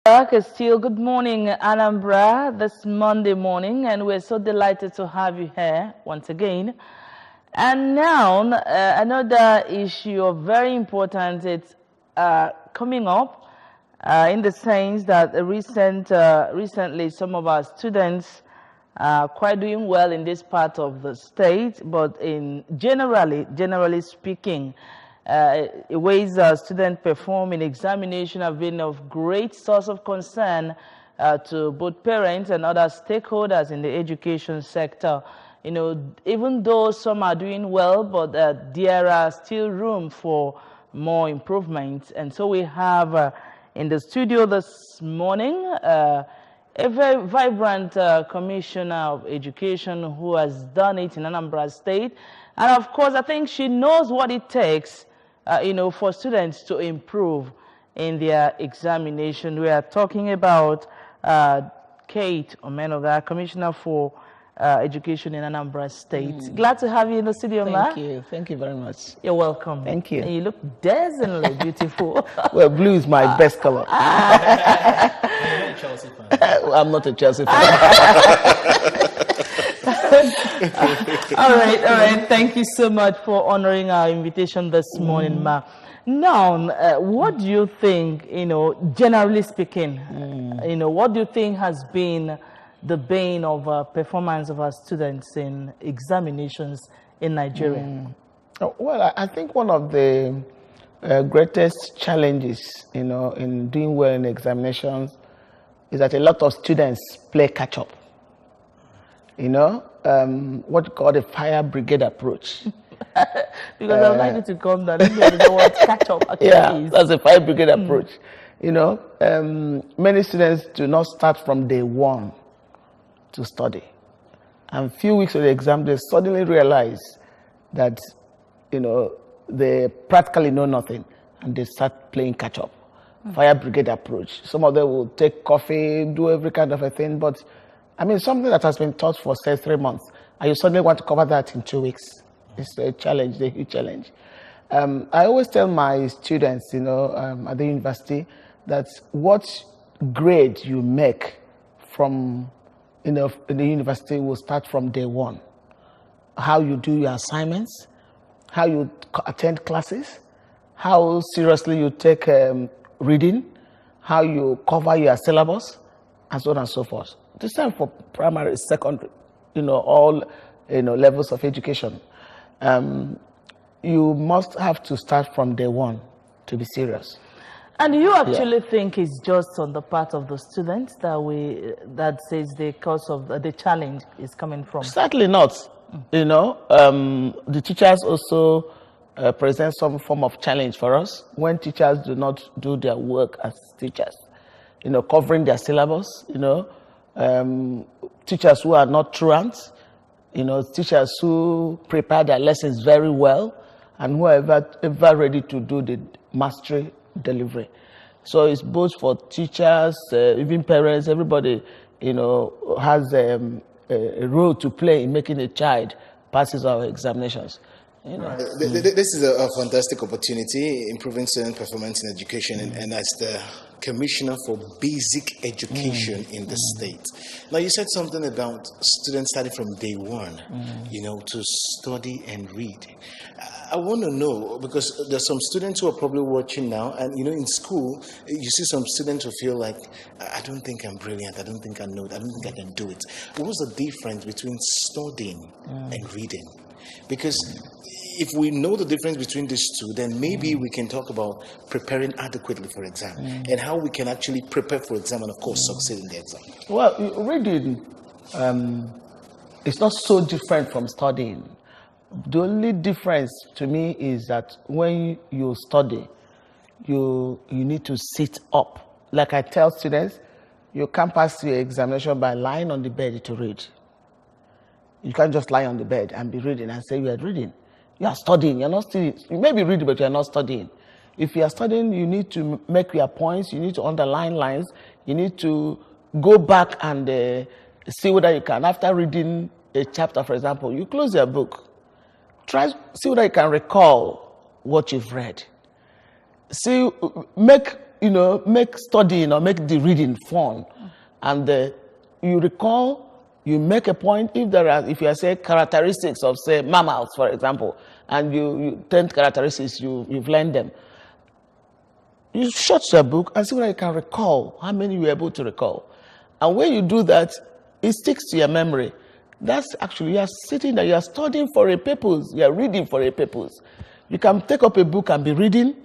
Back still. Good morning, Anambra, this Monday morning, and we're so delighted to have you here once again. And now, another issue of very important, it's coming up in the sense that recently some of our students are quite doing well in this part of the state, but generally speaking, ways students perform in examination have been of great source of concern to both parents and other stakeholders in the education sector. You know, even though some are doing well, but there are still room for more improvements. And so we have in the studio this morning a very vibrant commissioner of education who has done it in Anambra State. And of course, I think she knows what it takes for students to improve in their examination. We are talking about Kate Omenoga, Commissioner for Education in Anambra State. Glad to have you in the studio, Thank you. Thank you very much. You're welcome. Thank you. And you look dazzlingly beautiful. Well, blue is my best color. I'm a Chelsea fan. I'm not a Chelsea fan. All right. Thank you so much for honoring our invitation this morning, Ma. Now, what do you think, generally speaking, what do you think has been the bane of performance of our students in examinations in Nigeria? Well, I think one of the greatest challenges, in doing well in examinations is that a lot of students play catch-up. What you call the fire brigade approach. Because I would like you to come down and hear the word catch-up. Yeah, that's the fire brigade approach. Many students do not start from day one to study. And a few weeks of the exam, they suddenly realize that, they practically know nothing, and they start playing catch-up. Fire brigade approach. Some of them will take coffee, do every kind of a thing, but something that has been taught for, say, 3 months, and you suddenly want to cover that in 2 weeks. It's a challenge, a huge challenge. I always tell my students, at the university, that what grade you make from, in the university will start from day one. How you do your assignments, how you attend classes, how seriously you take reading, how you cover your syllabus, and so on and so forth. The same for primary, secondary, all levels of education. You must have to start from day one to be serious. And you actually think it's just on the part of the students that says the cause of the challenge is coming from? Certainly not. The teachers also present some form of challenge for us when teachers do not do their work as teachers. Covering their syllabus, teachers who are not truants, teachers who prepare their lessons very well and who are ever ready to do the mastery delivery. So it's both for teachers, even parents, everybody, has a role to play in making a child passes our examinations. This is a fantastic opportunity, improving student performance in education, and as the Commissioner for Basic Education in the state. Now, you said something about students starting from day one, to study and read. I want to know, because there's some students who are probably watching now, and in school, you see some students who feel like, I don't think I'm brilliant, I don't think I know it, I don't think I can do it. What's the difference between studying and reading? Because if we know the difference between these two, then maybe we can talk about preparing adequately for exam and how we can actually prepare for exam and, of course, succeed in the exam. Well, reading is not so different from studying. The only difference to me is that when you study, you need to sit up. Like I tell students, you can't pass your examination by lying on the bed to read. You can't just lie on the bed and be reading and say you are reading. You are studying. You're not studying. You may be reading, but you're not studying. If you are studying, you need to make your points. You need to underline lines. You need to go back and see whether you can. After reading a chapter, for example, you close your book. See whether you can recall what you've read. Make make studying or make the reading fun. And you recall, you make a point. If you are say characteristics of say mammals, for example, and you 10 characteristics, you've learned them. You shut your book and see whether you can recall how many you were able to recall. And when you do that, it sticks to your memory. That's actually, you are sitting there, you are studying for a purpose, you are reading for a purpose. You can take up a book and be reading,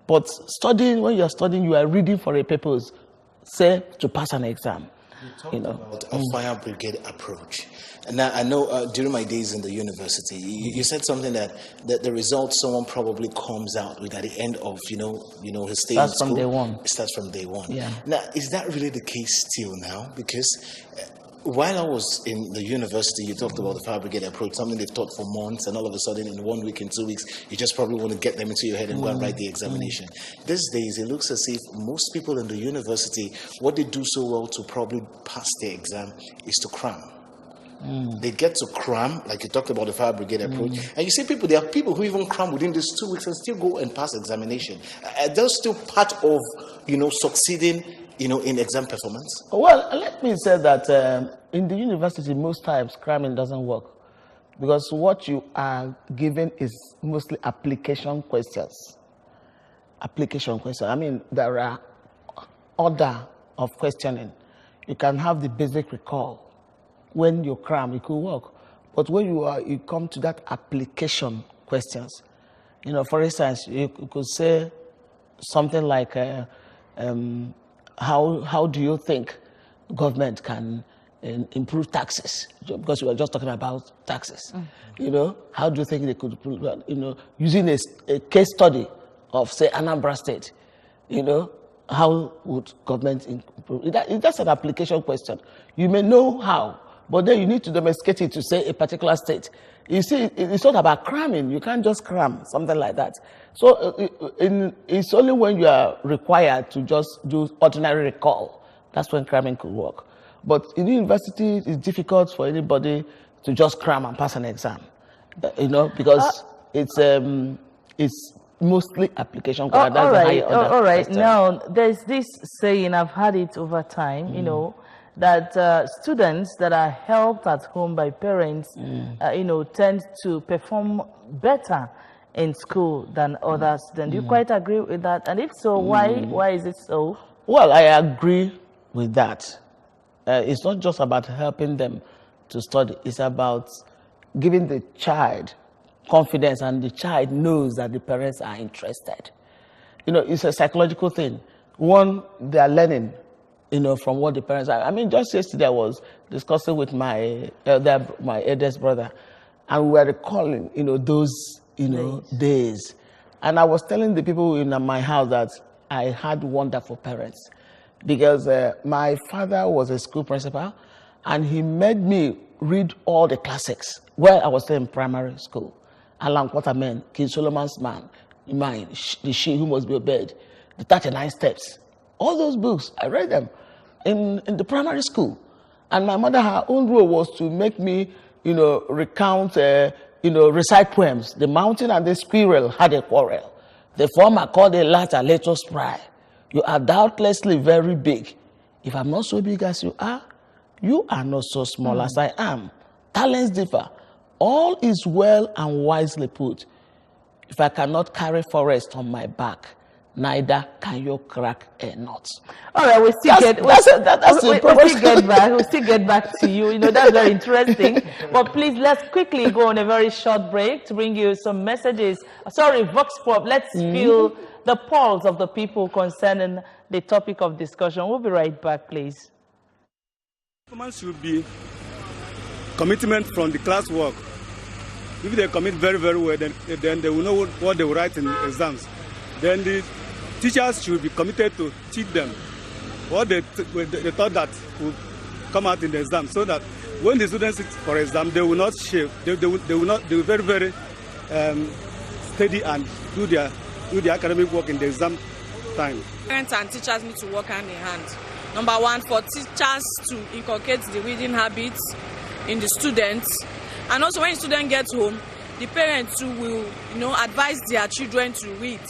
but studying, when you are studying, you are reading for a purpose, say, to pass an exam. You talked about a fire brigade approach. And now I know during my days in the university, you said something that the results someone probably comes out with at the end of his stay in school. Starts from day one. It starts from day one. Yeah. Now, is that really the case still now? Because while I was in the university, you talked about the fire brigade approach, something they've taught for months, and all of a sudden in 1 week, in 2 weeks, you just probably want to get them into your head and go and write the examination. These days, it looks as if most people in the university, what they do so well to probably pass their exam is to cram. They get to cram, like you talked about the fire brigade approach, and you see there are people who even cram within these 2 weeks and still go and pass examination. They're still part of, succeeding, in exam performance. Well, let me say that in the university, most times cramming doesn't work, because what you are given is mostly application questions. Application questions. I mean, there are order of questioning. You can have the basic recall. When you cram, it could work. But when you come to that application questions, for instance, you could say something like, how do you think government can improve taxes? Because we were just talking about taxes. How do you think they could improve, using a case study of, say, Anambra State, how would government improve? That's an application question. You may know how, but then you need to domesticate it to say a particular state. You see, it's not about cramming. You can't just cram, something like that. So it's only when you are required to just do ordinary recall. That's when cramming could work. But in the university, it's difficult for anybody to just cram and pass an exam, because it's mostly application. All right. Now, there's this saying, I've had it over time, that students that are helped at home by parents, tend to perform better in school than others. Then do you quite agree with that? And if so, why is it so? Well, I agree with that. It's not just about helping them to study. It's about giving the child confidence, and the child knows that the parents are interested. It's a psychological thing. One, they are learning, from what the parents are. I mean, just yesterday I was discussing with my eldest brother, and we were recalling, those, days. And I was telling the people in my house that I had wonderful parents, because my father was a school principal, and he made me read all the classics while I was still in primary school. Alan Quatermain, King Solomon's Man, Mine, The She Who Must Be Obeyed, The 39 Steps. All those books, I read them in the primary school. And my mother, her own role was to make me, recount, recite poems. The mountain and the squirrel had a quarrel. The former called the latter, let us pry. You are doubtlessly very big. If I'm not so big as you are not so small as I am. Talents differ. All is well and wisely put. If I cannot carry forest on my back, neither can you crack a nut. All right, we'll still get back to you. That's very interesting. But please, let's quickly go on a very short break to bring you some messages. Sorry, Vox Pop. Let's feel the pulse of the people concerning the topic of discussion. We'll be right back, please. Performance should be commitment from the classwork. If they commit very, very well, then they will know what they will write in exams. Then the teachers should be committed to teach them what they thought that would come out in the exam, so that when the students sit for exam, they will not shave. They will very, very steady and do the academic work in the exam time. Parents and teachers need to work hand in hand. Number one, for teachers to inculcate the reading habits in the students. And also when the student gets home, the parents too will, advise their children to read.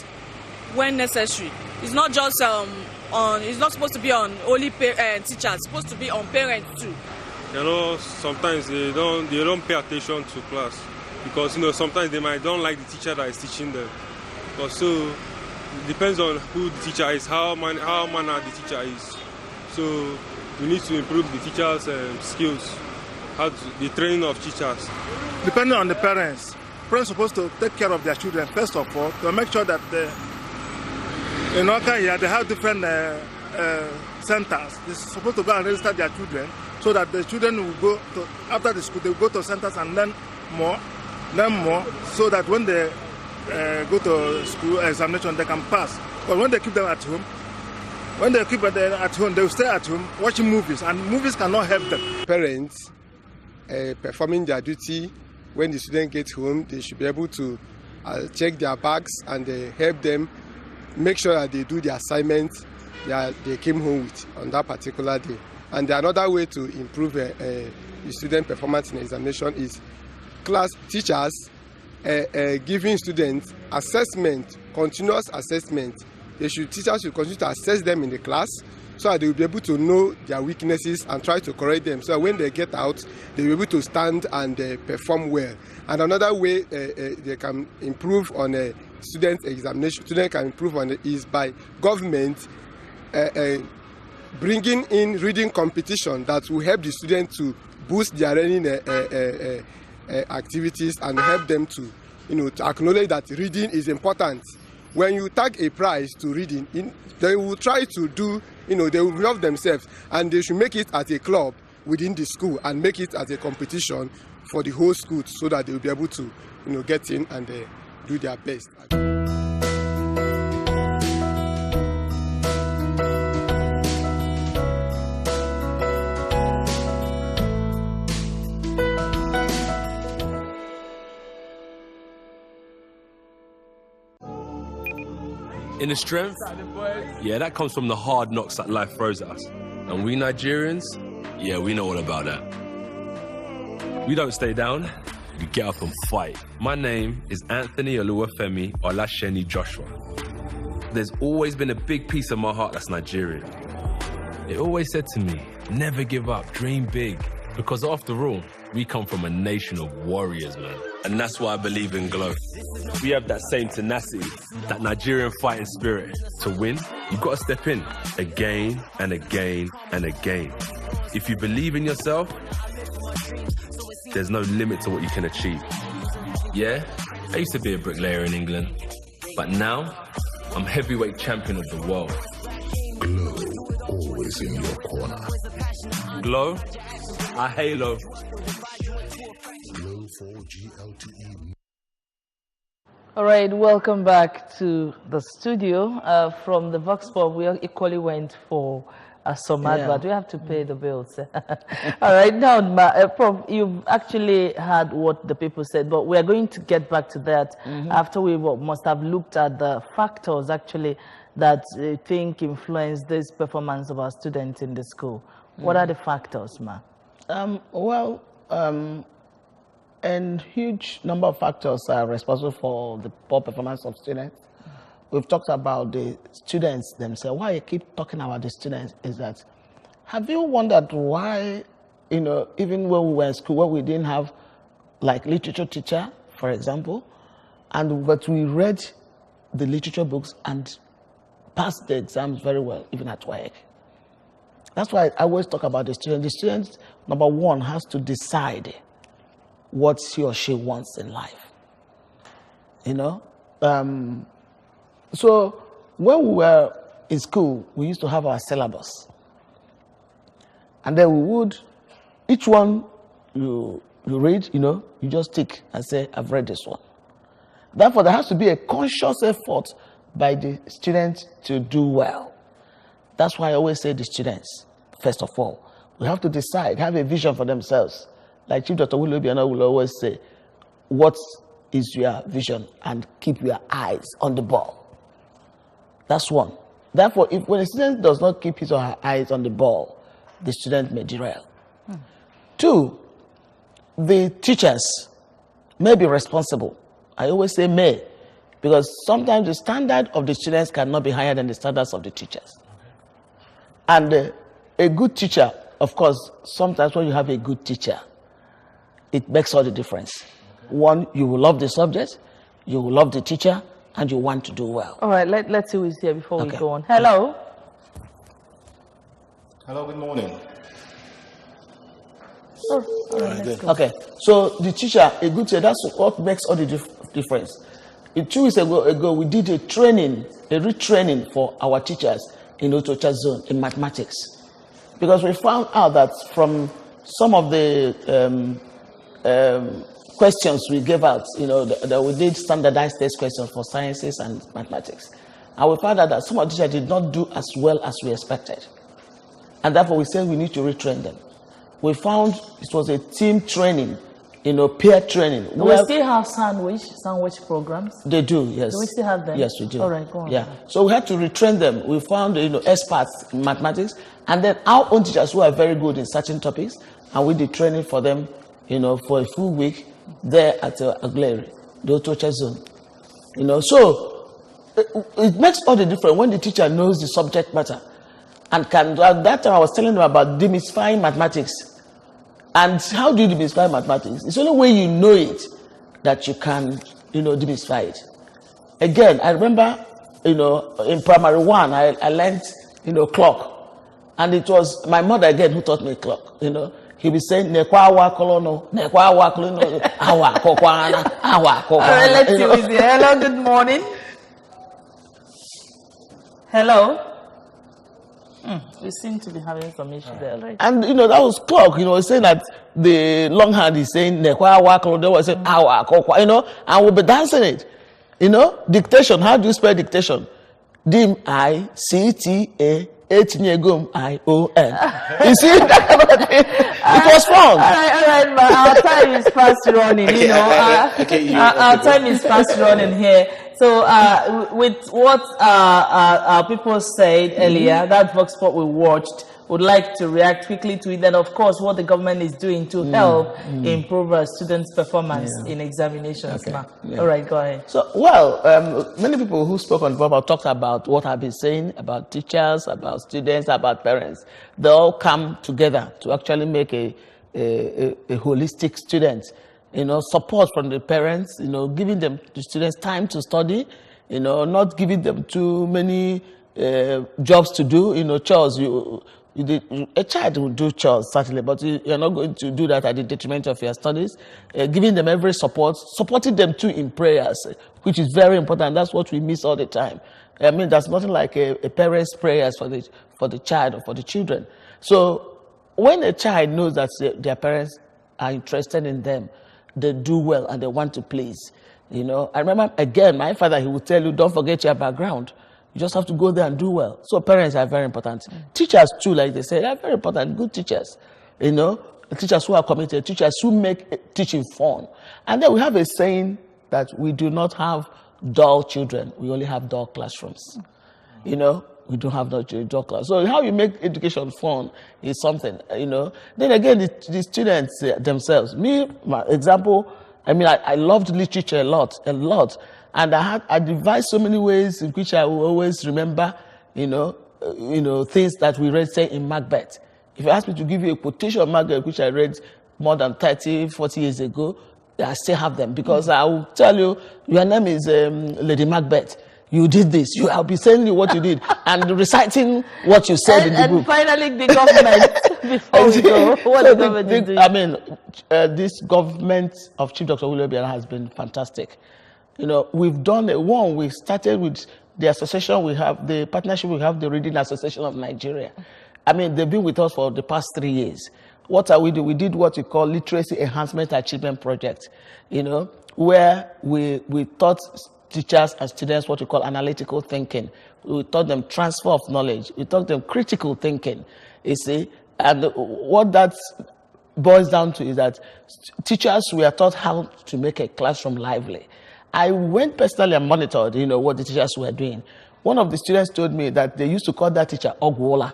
when necessary. It's not just it's not supposed to be on only teachers. It's supposed to be on parents too. You know, sometimes they don't pay attention to class because sometimes they might don't like the teacher that is teaching them. But so it depends on who the teacher is, how manner the teacher is. So we need to improve the teachers' skills, the training of teachers. Depending on the parents are supposed to take care of their children first of all, to make sure that in Oka here they have different centers. They're supposed to go and register their children so that the children will go to, after the school, they will go to centers and learn more, so that when they go to school examination, they can pass. But when they keep them at home, they will stay at home watching movies, and movies cannot help them. Parents performing their duty when the student gets home, they should be able to check their bags and help them make sure that they do the assignment that they came home with on that particular day. And another way to improve the student performance in examination is class teachers giving students assessment, continuous assessment. Teachers should continue to assess them in the class so that they will be able to know their weaknesses and try to correct them. So that when they get out, they will be able to stand and perform well. And another way they can improve on a student examination, student can improve on it, is by government bringing in reading competition that will help the students to boost their learning activities and help them to, to acknowledge that reading is important. When you tag a prize to reading, they will try to do, they will involve themselves, and they should make it as a club within the school and make it as a competition for the whole school so that they will be able to, get in and do their best. Inner strength? Yeah, that comes from the hard knocks that life throws at us. And we Nigerians, yeah, we know all about that. We don't stay down, we get up and fight. My name is Anthony Oluwafemi Olasheni Joshua. There's always been a big piece of my heart that's Nigerian. It always said to me, never give up, dream big. Because after all, we come from a nation of warriors, man. And that's why I believe in Glow. We have that same tenacity, that Nigerian fighting spirit. To win, you've got to step in again and again and again. If you believe in yourself, there's no limit to what you can achieve. Yeah, I used to be a bricklayer in England, but now I'm heavyweight champion of the world. Glow, always in your corner. Glow, I halo. Glow 4GLTE. All right, welcome back to the studio. From the Vox Pop, we equally went for some advert. We have to pay the bills. All right, now, Prof, you've actually heard what the people said, but we are going to get back to that after we must have looked at the factors, actually, that I think influence this performance of our students in the school. What are the factors, ma? And huge number of factors are responsible for the poor performance of students. We've talked about the students themselves. Why I keep talking about the students is that, have you wondered why, even when we were in school, where we didn't have like literature teacher, for example, but we read the literature books and passed the exams very well, even at WAEC. That's why I always talk about the student. The student, number one, has to decide what he or she wants in life. So when we were in school, we used to have our syllabus. And then we would, each one you read, you just tick and say, I've read this one. Therefore, there has to be a conscious effort by the students to do well. That's why I always say the students, first of all, we have to decide, have a vision for themselves. Like Chief Dr. Willoughby will always say, what is your vision? And keep your eyes on the ball. That's one. Therefore, when a student does not keep his or her eyes on the ball, the student may derail. Two, the teachers may be responsible. I always say may, Because sometimes the standard of the students cannot be higher than the standards of the teachers. And a good teacher, of course, sometimes when you have a good teacher, it makes all the difference. One, you will love the subject, you will love the teacher, and you want to do well. All right, let's see who's here before we go on. Hello. Hello, good morning. Oh, all right, let's go. Okay, so the teacher, a good teacher, that's what makes all the difference. 2 weeks ago, we did a retraining for our teachers in Otocha zone in mathematics. Because we found out that from some of the questions we gave out, that we did standardized test questions for sciences and mathematics. And we found out that some of the teachers did not do as well as we expected. And therefore, we said we need to retrain them. We found it was a team training, peer training. We still have sandwich programs? They do, yes. Do we still have them? Yes, we do. All right, go on. Yeah. So we had to retrain them. We found, experts in mathematics, and then our own teachers who are very good in certain topics, and we did training for them, for a full week there at Aguilera, the Otocha zone. So it makes all the difference when the teacher knows the subject matter. And at that time I was telling them about demystifying mathematics. And how do you demystify mathematics? It's only when you know it that you can, demystify it. Again, I remember, in primary 1, I learned, clock. And it was my mother again who taught me clock. He'll be saying, nekwawa kolono, nekwawa kolono, awa kokwana, awa kokwana. All right, let's see who's here. Hello, good morning. Hello. We seem to be having some issue there, right? And that was clock, saying that the long hand is saying nekwa waklo, they were saying awa kokwa, and we'll be dancing it. Dictation, how do you spell dictation? D-I-C-T-A-H-N-I-O-N. You see that kind of thing? It was fun. All right, but our time is fast running, our time is fast running here. So, with what people said earlier, that Vox Pop we watched, would like to react quickly to it. And of course, what the government is doing to help improve our students' performance in examinations. All right, go ahead. So, many people who spoke on the program talked about what I've been saying about teachers, about students, about parents. They all come together to actually make a holistic student. Support from the parents, giving them the students time to study, not giving them too many jobs to do, chores. A child will do chores, certainly, but you're not going to do that at the detriment of your studies. Giving them every support, supporting them too in prayers, which is very important. That's what we miss all the time. I mean, there's nothing like a parent's prayers for the child or for the children. So when a child knows that their parents are interested in them, they do well and they want to please. I remember, again, my father, he would tell you, don't forget your background. You just have to go there and do well. So parents are very important. Teachers too, like they say, are very important. Good teachers, teachers who are committed, teachers who make teaching fun. And then we have a saying that we do not have dull children. We only have dull classrooms. We don't have dull class. So how you make education fun is something, Then again, the students themselves. Me, my example, I loved literature a lot. And I devised so many ways in which I will always remember, things that we read, say, in Macbeth. If you ask me to give you a quotation of Macbeth, which I read more than 30, 40 years ago, I still have them. Because I will tell you, your name is Lady Macbeth. You did this. I'll be telling you what you did and reciting what you said in the book. And finally, the government, before we go, what the government is doing? This government of Chief Dr. William Obiano has been fantastic. We've done we started with the association we have, the partnership we have, the Reading Association of Nigeria. They've been with us for the past 3 years. What are we doing? We did what we call Literacy Enhancement Achievement Project, where we taught teachers and students what we call analytical thinking. We taught them transfer of knowledge. We taught them critical thinking, and what that boils down to is that teachers were taught how to make a classroom lively. I went personally and monitored, what the teachers were doing. One of the students told me that they used to call that teacher Ogwola,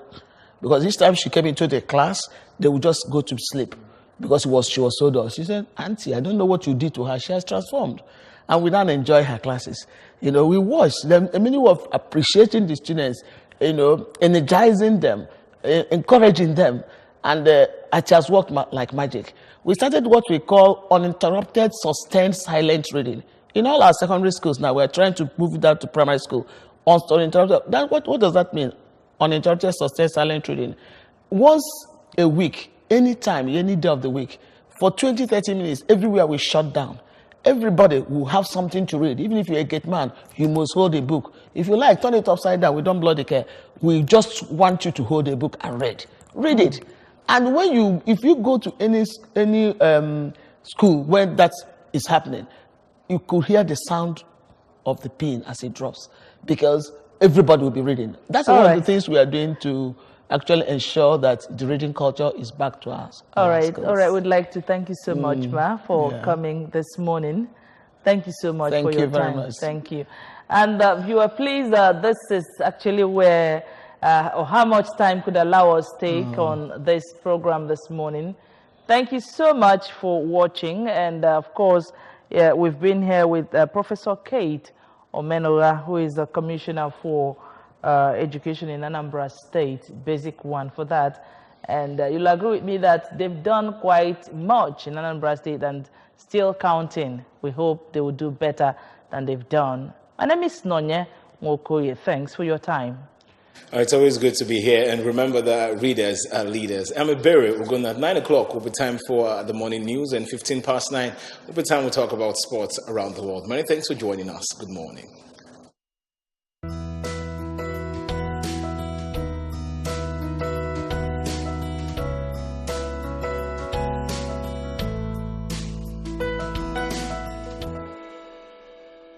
because each time she came into the class, they would just go to sleep. because she was so dull. She said, "Auntie, I don't know what you did to her. She has transformed." And we don't enjoy her classes. You know, we watch them, a meaning of appreciating the students, you know, energizing them, encouraging them. And it has worked like magic. We started what we call uninterrupted, sustained, silent reading. In all our secondary schools now, we're trying to move that to primary school. Uninterrupted. What does that mean? Uninterrupted, sustained, silent reading. Once a week, anytime, any day of the week, for 20, 30 minutes, everywhere we shut down. Everybody will have something to read. Even if you're a gate man, you must hold a book. If you like, turn it upside down. We don't bloody care. We just want you to hold a book and read. Read it. And if you go to any school when that is happening, you could hear the sound of the pin as it drops, because everybody will be reading. That's one of the things we are doing to actually ensure that the reading culture is back to us. All right. We'd like to thank you so much, Ma, for coming this morning. Thank you so much for your time. Thank you very much. Thank you. And viewer, please, this is actually where, or how much time could allow us take on this program this morning. Thank you so much for watching. And of course, we've been here with Professor Kate Omenora, who is the Commissioner for Education in Anambra State, Basic 1 for that. And you'll agree with me that they've done quite much in Anambra State and still counting. We hope they will do better than they've done. My name is Nonye Mokoye. Thanks for your time. It's always good to be here, and remember that readers are leaders. I'm a Berry. We're going at 9 o'clock. Will be time for the morning news, and 15 past 9 will be time to talk about sports around the world. Many thanks for joining us. Good morning.